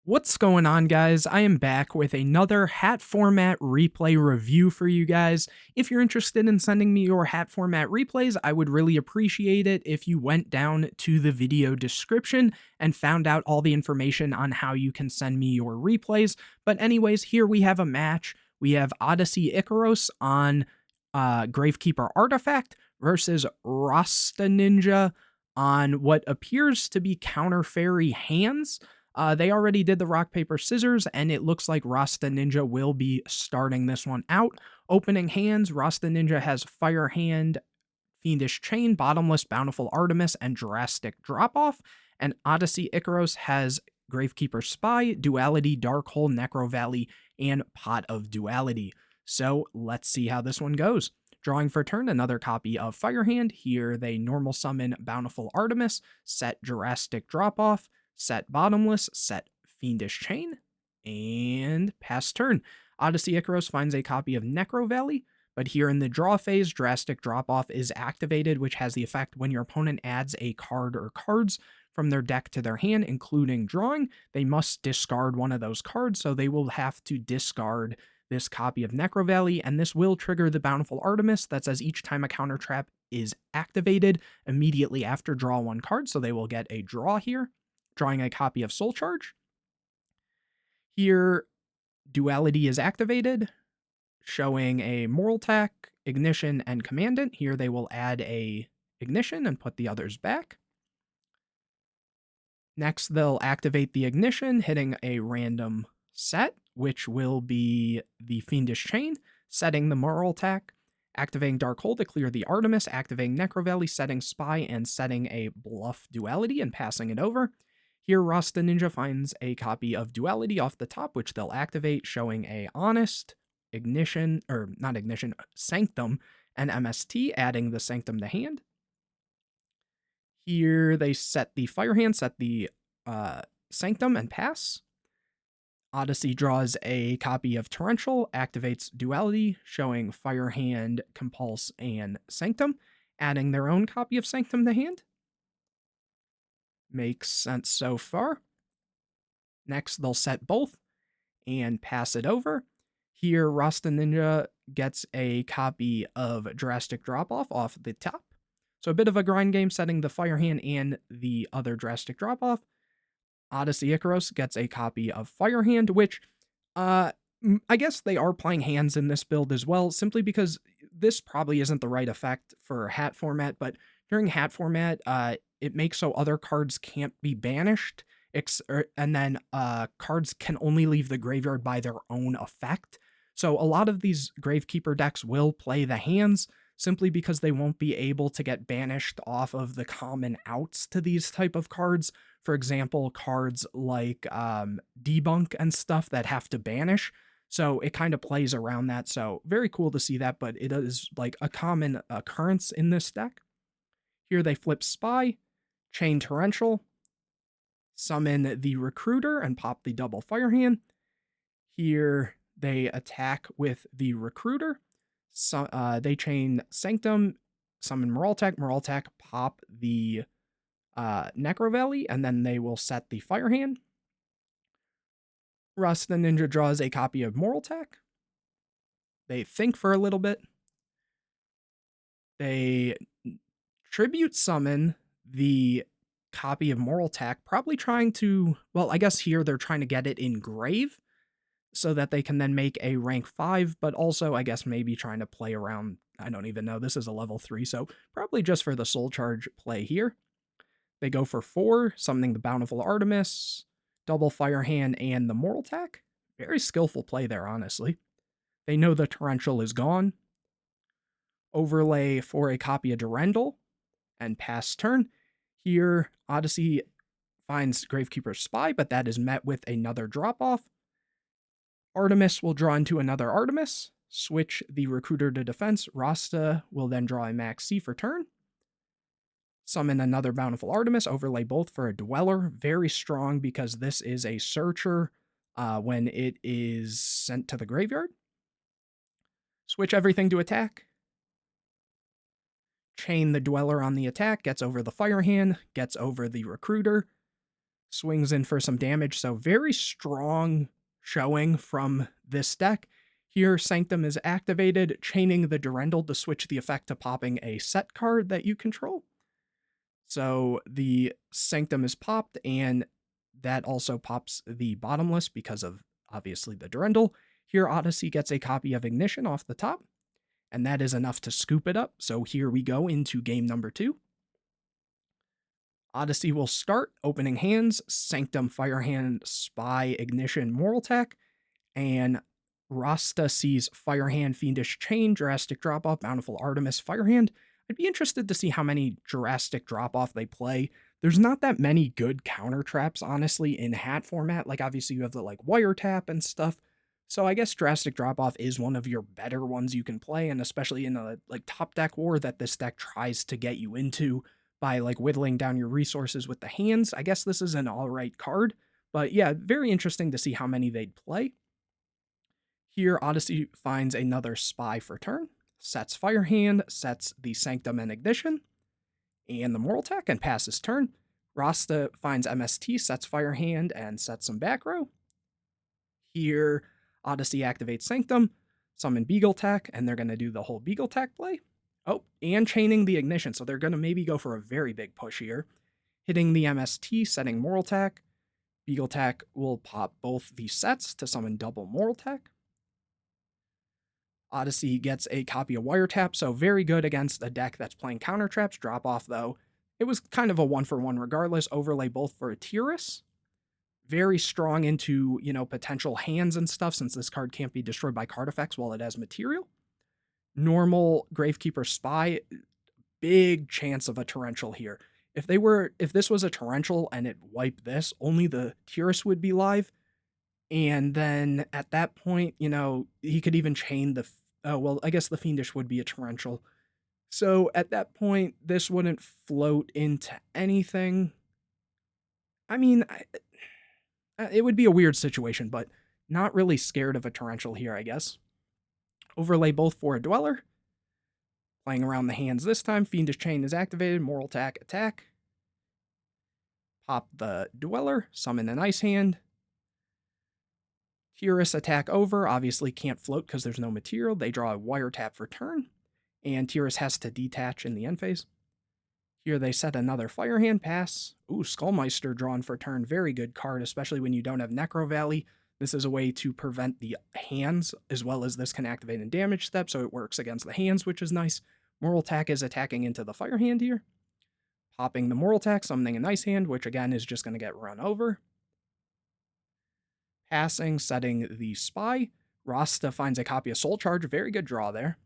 What's going on, guys? I am back with another hat format replay review for you guys. If you're interested in sending me your hat format replays, I would really appreciate it if you went down to the video description and found out all the information on how you can send me your replays. But anyways, here we have a match. We have Odyssey Icaros on Gravekeeper Artifact versus Rasta Ninja on what appears to be Counter Fairy Hands. They already did the rock, paper, scissors, and it looks like Rasta Ninja will be starting this one out. Opening hands, Rasta Ninja has Fire Hand, Fiendish Chain, Bottomless, Bountiful Artemis, and Drastic Drop Off. And Odyssey Icaros has Gravekeeper Spy, Duality, Dark Hole, Necro Valley, and Pot of Duality. So let's see how this one goes. Drawing for turn, another copy of Firehand. Here they normal summon Bountiful Artemis, set Drastic Drop Off, set Bottomless, set Fiendish Chain, and pass turn. Odyssey Icaros finds a copy of Necro Valley, but here in the draw phase, Drastic Drop Off is activated, which has the effect when your opponent adds a card or cards from their deck to their hand, including drawing, they must discard one of those cards, so they will have to discard this copy of Necro Valley, and this will trigger the Bountiful Artemis that says each time a counter trap is activated, immediately after draw one card, so they will get a draw here. Drawing a copy of Soul Charge. Here, Duality is activated, showing a Moral Tack, Ignition, and Commandant. Here they will add a Ignition and put the others back. Next, they'll activate the Ignition, hitting a random set, which will be the Fiendish Chain, setting the Moral Tack, activating Dark Hole to clear the Artemis, activating Necro Valley, setting Spy, and setting a Bluff Duality and passing it over. Here, Rasta Ninja finds a copy of Duality off the top, which they'll activate, showing a Honest, Ignition, or not Ignition, Sanctum, and MST, adding the Sanctum to hand. Here, they set the Firehand, set the Sanctum, and pass. Odyssey draws a copy of Torrential, activates Duality, showing Firehand, Compulse, and Sanctum, adding their own copy of Sanctum to hand. Makes sense so far. Next, they'll set both and pass it over. Here, Rasta Ninja gets a copy of Drastic Drop off the top. So a bit of a grind game, setting the Firehand and the other Drastic Drop Off. Odyssey Icaros gets a copy of Firehand, which I guess they are playing hands in this build as well, simply because this probably isn't the right effect for hat format, but during hat format, it makes so other cards can't be banished, and then cards can only leave the graveyard by their own effect. So a lot of these Gravekeeper decks will play the hands simply because they won't be able to get banished off of the common outs to these type of cards. For example, cards like Debunk and stuff that have to banish. So it kind of plays around that. So very cool to see that, but it is like a common occurrence in this deck. Here they flip Spy, Chain Torrential, summon the Recruiter, and pop the double Firehand. Here they attack with the Recruiter. So, they chain Sanctum, summon Moraltech, pop the Necro Valley, and then they will set the Firehand. Rasta Ninja draws a copy of Moraltech. They think for a little bit. They tribute summon the copy of Moraltech, probably trying to, well, I guess here they're trying to get it in grave so that they can then make a rank 5, but also I guess maybe trying to play around, I don't even know, this is a level 3, so probably just for the Soul Charge play here. They go for 4, summoning the Bountiful Artemis, double Firehand, and the Moraltech. Very skillful play there, honestly. They know the Torrential is gone. Overlay for a copy of Durendal, and pass turn. Here, Odyssey finds Gravekeeper Spy, but that is met with another drop-off. Artemis will draw into another Artemis, switch the Recruiter to defense. Rasta will then draw a Max C for turn. Summon another Bountiful Artemis, overlay both for a Dweller. Very strong because this is a Searcher when it is sent to the graveyard. Switch everything to attack. Chain the Dweller on the attack, gets over the Firehand, gets over the Recruiter. swings in for some damage. So very strong showing from this deck. Here, Sanctum is activated, chaining the Durendal to switch the effect to popping a set card that you control. So the Sanctum is popped, and that also pops the Bottomless because of, obviously, the Durendal. Here, Odyssey gets a copy of Ignition off the top, and that is enough to scoop it up. So here we go into game number 2. Odyssey will start, opening hands, Sanctum, Firehand, Spy, Ignition, Moraltech, and Rasta sees Firehand, Fiendish Chain, Drastic Drop-Off, Bountiful Artemis, Firehand. I'd be interested to see how many Drastic Drop-Off they play. There's not that many good counter traps, honestly, in Hat format. Like, obviously, you have the, like, Wiretap and stuff. So I guess Drastic Drop-Off is one of your better ones you can play, and especially in a, like, top deck war that this deck tries to get you into by, like, whittling down your resources with the hands. I guess this is an alright card. But yeah, very interesting to see how many they'd play. Here, Odyssey finds another Spy for turn, sets Firehand, sets the Sanctum and Ignition, and the Moraltech, and passes turn. Rasta finds MST, sets Firehand, and sets some back row. Here, Odyssey activates Sanctum, summon Beagletech, and they're going to do the whole Beagletech play. Oh, and chaining the Ignition, so they're going to maybe go for a very big push here. Hitting the MST, setting Moraltech. Beagletech will pop both the sets to summon double Moraltech. Odyssey gets a copy of Wiretap, so very good against a deck that's playing counter traps. Drop off, though. It was kind of a 1-for-1 regardless. Overlay both for a Tiras. Very strong into, potential hands and stuff, since this card can't be destroyed by card effects while it has material. Normal Gravekeeper Spy, big chance of a Torrential here. If this was a Torrential and it wiped this, only the Tiras would be live. And then at that point, he could even chain the... Oh, well, I guess the Fiendish would be a Torrential. So at that point, this wouldn't float into anything. I mean, it would be a weird situation, but not really scared of a Torrential here, I guess. Overlay both for a Dweller. Playing around the hands this time. Fiendish Chain is activated. Moraltech, attack. Pop the Dweller. Summon an Ice Hand. Tiras attack over, obviously can't float because there's no material. They draw a Wiretap for turn, and Tiras has to detach in the end phase. Here they set another Firehand, pass. Ooh, Skullmeister drawn for turn, very good card, especially when you don't have Necro Valley. This is a way to prevent the hands, as well as this can activate in damage step, so it works against the hands, which is nice. Moraltech is attacking into the Firehand here. Popping the Moraltech, summoning an Ice Hand, which again is just going to get run over. Passing, setting the Spy. Rasta finds a copy of Soul Charge. Very good draw there.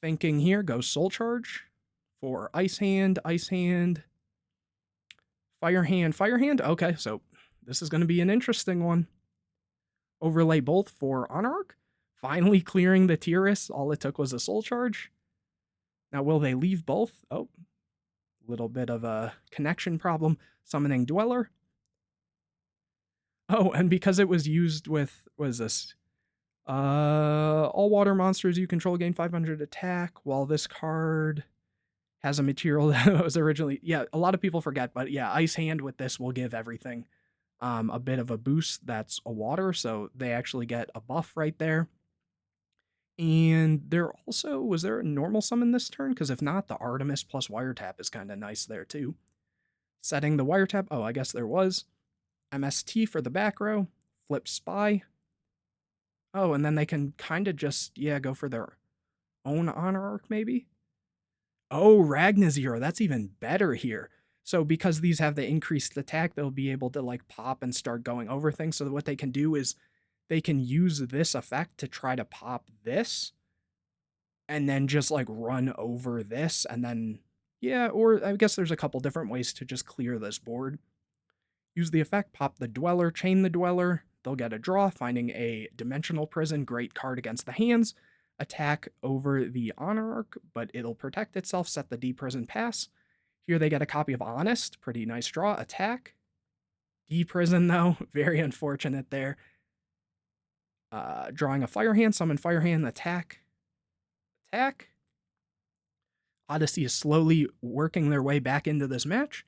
Thinking here, goes Soul Charge for Ice Hand, Firehand, Firehand. Okay, so this is going to be an interesting one. Overlay both for Anarch. Finally clearing the Tiras. All it took was a Soul Charge. Now, will they leave both? Oh, little bit of a connection problem. Summoning Dweller. Oh, and because it was used with, what is this? All water monsters you control gain 500 attack, while this card has a material that was originally... Yeah, a lot of people forget, but yeah, Ice Hand with this will give everything a bit of a boost. That's a water, so they actually get a buff right there. And there also... Was there a normal summon this turn? Because if not, the Artemis plus Wiretap is kind of nice there too. Setting the Wiretap... Oh, I guess there was. MST for the back row, flip Spy. Oh, and then they can kind of just, go for their own Honor Arc, maybe? Oh, Ragnazero, that's even better here. So because these have the increased attack, they'll be able to, like, pop and start going over things. So what they can do is they can use this effect to try to pop this, and then just, like, run over this, and then, or I guess there's a couple different ways to just clear this board. Use the effect, pop the Dweller, chain the Dweller. They'll get a draw, finding a Dimensional Prison, great card against the hands. Attack over the Honor Arc, but it'll protect itself, set the D-Prison, pass. Here they get a copy of Honest, pretty nice draw, attack. D-Prison, though, very unfortunate there. Drawing a Firehand, summon Firehand, attack. Attack. Odyssey is slowly working their way back into this match.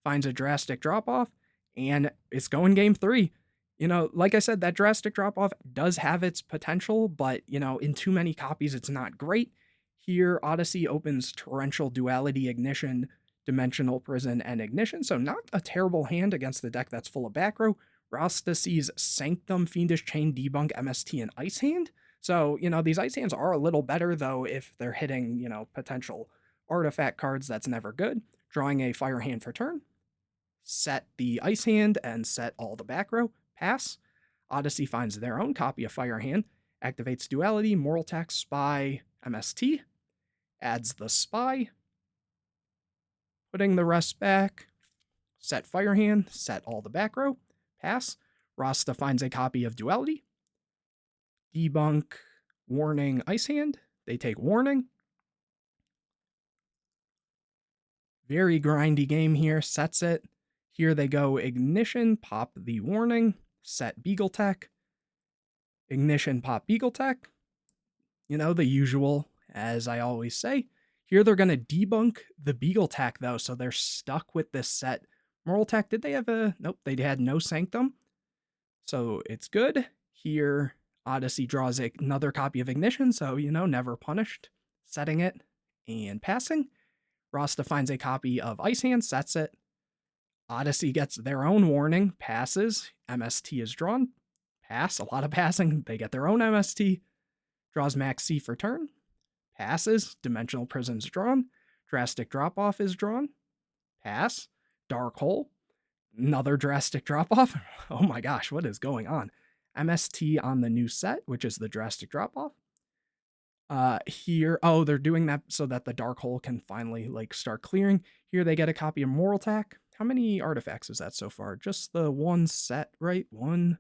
finds a drastic drop off, and it's going game 3. Like I said, that drastic drop off does have its potential, but in too many copies, it's not great. Here, Odyssey opens Torrential Duality, Ignition, Dimensional Prison, and Ignition, so not a terrible hand against the deck that's full of back row. Rasta sees Sanctum, Fiendish Chain, Debunk, MST, and Ice Hand. So, these Ice Hands are a little better, though, if they're hitting, potential artifact cards. That's never good. Drawing a Fire Hand for turn. Set the Ice Hand and set all the back row. Pass. Odyssey finds their own copy of Fire Hand. Activates Duality, Moral Tax, Spy, MST. Adds the Spy. Putting the rest back. Set Fire Hand. Set all the back row. Pass. Rasta finds a copy of Duality. Debunk, Warning, Ice Hand. They take Warning. Very grindy game here. Sets it. Here they go Ignition, pop the Warning, set Beagle Tech. Ignition, pop Beagle Tech. The usual, as I always say. Here they're going to debunk the Beagle Tech, though, so they're stuck with this set. Moral Tech, did they have a... Nope, they had no Sanctum. So it's good. Here, Odyssey draws another copy of Ignition, so, never punished. Setting it and passing. Rasta finds a copy of Ice Hand, sets it. Odyssey gets their own Warning, passes. MST is drawn. Pass, a lot of passing. They get their own MST. Draws Max C for turn. Passes. Dimensional Prison's drawn. Drastic Drop-Off is drawn. Pass. Dark Hole. Another Drastic Drop-Off. Oh my gosh, what is going on? MST on the new set, which is the Drastic Drop-Off. Here, they're doing that so that the Dark Hole can finally, start clearing. Here they get a copy of Moral Tack. How many artifacts is that so far? Just the one set, right? 1,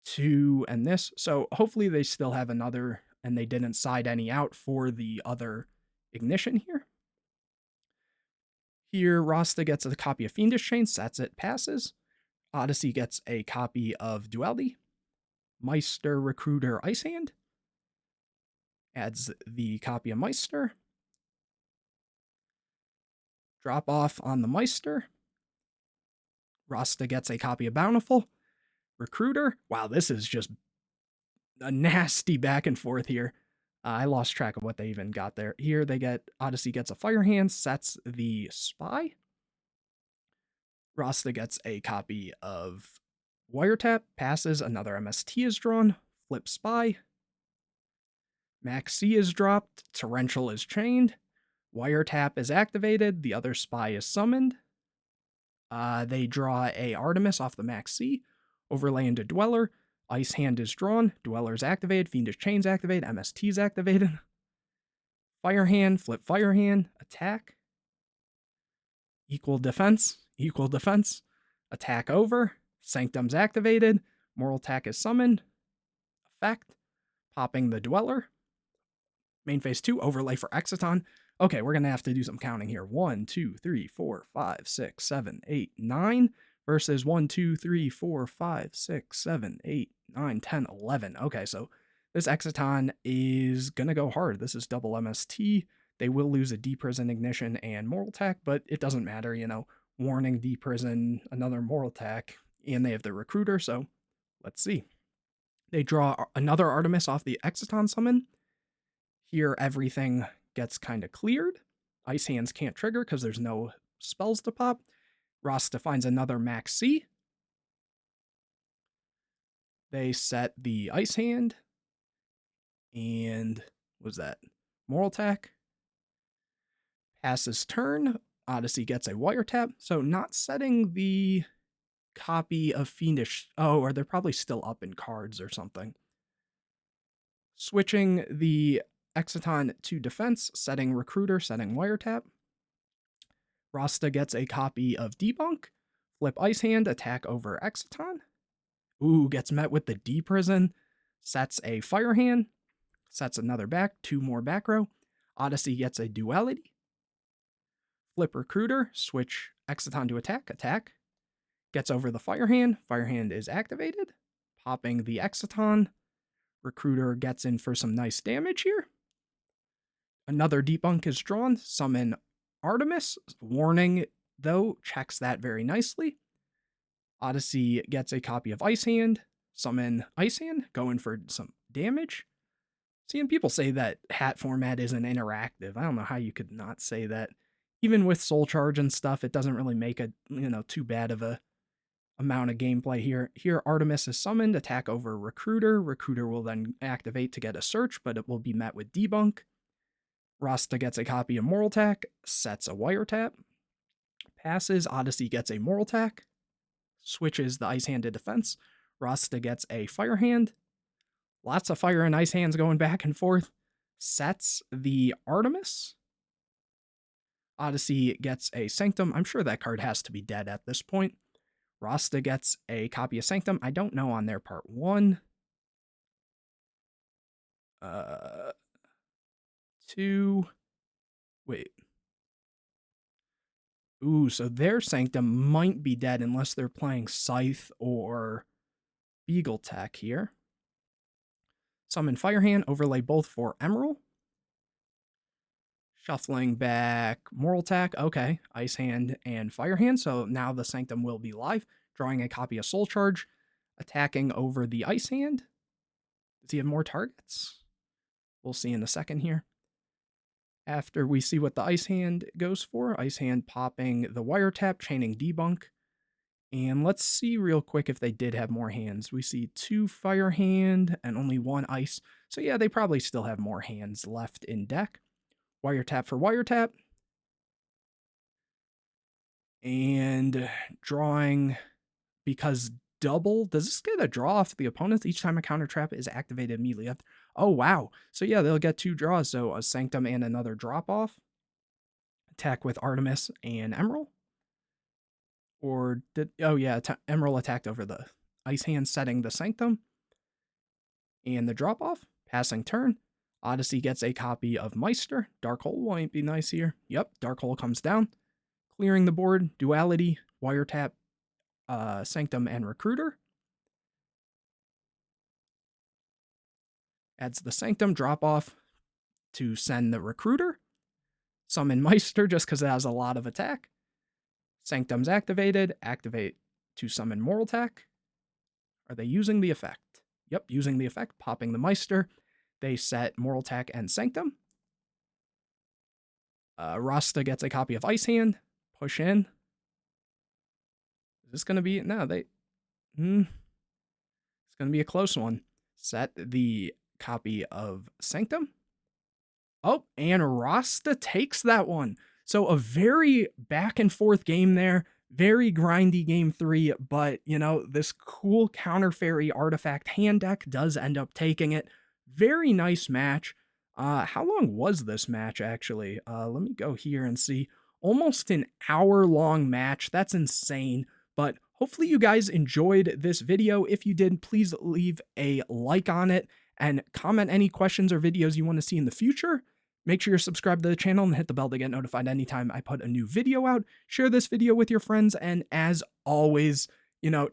2, and this. So hopefully they still have another, and they didn't side any out for the other Ignition here. Here, Rasta gets a copy of Fiendish Chain, sets it, passes. Odyssey gets a copy of Duality. Meister, Recruiter, Ice Hand. Adds the copy of Meister. Drop off on the Meister. Rasta gets a copy of Bountiful. Recruiter. Wow, this is just a nasty back and forth here. I lost track of what they even got there. Here they get, Odyssey gets a Fire Hand, sets the Spy. Rasta gets a copy of Wiretap, passes, another MST is drawn. Flip Spy. Max C is dropped. Torrential is chained. Wiretap is activated. The other Spy is summoned. They draw a Artemis off the Max C. Overlay into Dweller. Ice Hand is drawn. Dweller's activated. Fiendish Chain's activated. MST's activated. Fire Hand. Flip Fire Hand. Attack. Equal defense. Equal defense. Attack over. Sanctum's activated. Moral Tack is summoned. Effect. Popping the Dweller. Main phase 2. Overlay for Exciton. Okay, we're going to have to do some counting here. 1, 2, 3, 4, 5, 6, 7, 8, 9 versus 1, 2, 3, 4, 5, 6, 7, 8, 9, 10, 11. Okay, so this Exciton is going to go hard. This is double MST. They will lose a D-Prison, Ignition, and Moral Tack, but it doesn't matter, Warning, D-Prison, another Moral Tack, and they have the Recruiter, so let's see. They draw another Artemis off the Exciton summon. Here, everything gets kind of cleared. Ice Hands can't trigger because there's no spells to pop. Rasta finds another Max C. They set the Ice Hand. And what was that? Moral Tack. Passes turn. Odyssey gets a Wiretap. So not setting the copy of Fiendish. Oh, or they're probably still up in cards or something. Switching the Exciton to defense, setting Recruiter, setting Wiretap. Rasta gets a copy of Debunk. Flip Ice Hand, attack over Exciton. Ooh, gets met with the D-Prison. Sets a Fire Hand. Sets another back, 2 more back row. Odyssey gets a Duality. Flip Recruiter, switch Exciton to attack. Gets over the Fire Hand. Fire Hand is activated. Popping the Exciton. Recruiter gets in for some nice damage here. Another Debunk is drawn. Summon Artemis. Warning, though, checks that very nicely. Odyssey gets a copy of Ice Hand, summon Ice Hand, going for some damage. Seeing people say that hat format isn't interactive, I don't know how you could not say that. Even with Soul Charge and stuff, it doesn't really make a, too bad of a amount of gameplay here. Here, Artemis is summoned, attack over Recruiter. Recruiter will then activate to get a search, but it will be met with debunk. Rasta gets a copy of Moral Attack, sets a Wiretap. Passes, Odyssey gets a Moral Attack, switches the Ice Hand to defense. Rasta gets a Fire Hand. Lots of Fire and Ice Hands going back and forth. Sets the Artemis. Odyssey gets a Sanctum. I'm sure that card has to be dead at this point. Rasta gets a copy of Sanctum. I don't know on their part 1. 2. Wait. Ooh, so their Sanctum might be dead unless they're playing Scythe or Beagle Tech here. Summon Firehand, overlay both for Emerald. Shuffling back Moral Attack, okay, Ice Hand and Fire Hand, so now the Sanctum will be live. Drawing a copy of Soul Charge, attacking over the Ice Hand. Does he have more targets? We'll see in a second here. After we see what the Ice Hand goes for, Ice Hand popping the Wiretap, chaining Debunk. And let's see real quick if they did have more hands. We see 2 Fire Hand and only 1 Ice. So yeah, they probably still have more hands left in deck. Wiretap for Wiretap. And drawing, because double, does this get a draw off the opponent each time a counter trap is activated immediately after? Oh, wow. So yeah, they'll get 2 draws. So a Sanctum and another drop off. Attack with Artemis and Emerald. Or did, oh yeah, Emerald attacked over the Ice Hand, setting the Sanctum. And the drop off, passing turn. Odyssey gets a copy of Meister. Dark Hole might be nice here. Yep, Dark Hole comes down. Clearing the board, Duality, Wiretap, Sanctum, and Recruiter. Adds the Sanctum, drop off to send the Recruiter. Summon Meister just because it has a lot of attack. Sanctum's activated. Activate to summon Moral Attack. Are they using the effect? Yep, using the effect, popping the Meister. They set Moral Attack and Sanctum. Rasta gets a copy of Ice Hand. Push in. Is this going to be... No, they... It's going to be a close one. Set the copy of Sanctum. Oh, and Rasta takes that one. So a very back and forth game there. Very grindy game 3, but, this cool Counter Fairy artifact hand deck does end up taking it. Very nice match. How long was this match, actually? Let me go here and see. Almost an hour-long match. That's insane. But hopefully you guys enjoyed this video. If you did, please leave a like on it and comment any questions or videos you want to see in the future. Make sure you're subscribed to the channel and hit the bell to get notified anytime I put a new video out. Share this video with your friends, and as always,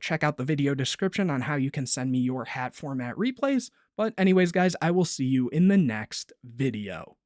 check out the video description on how you can send me your hat format replays. But anyways, guys, I will see you in the next video.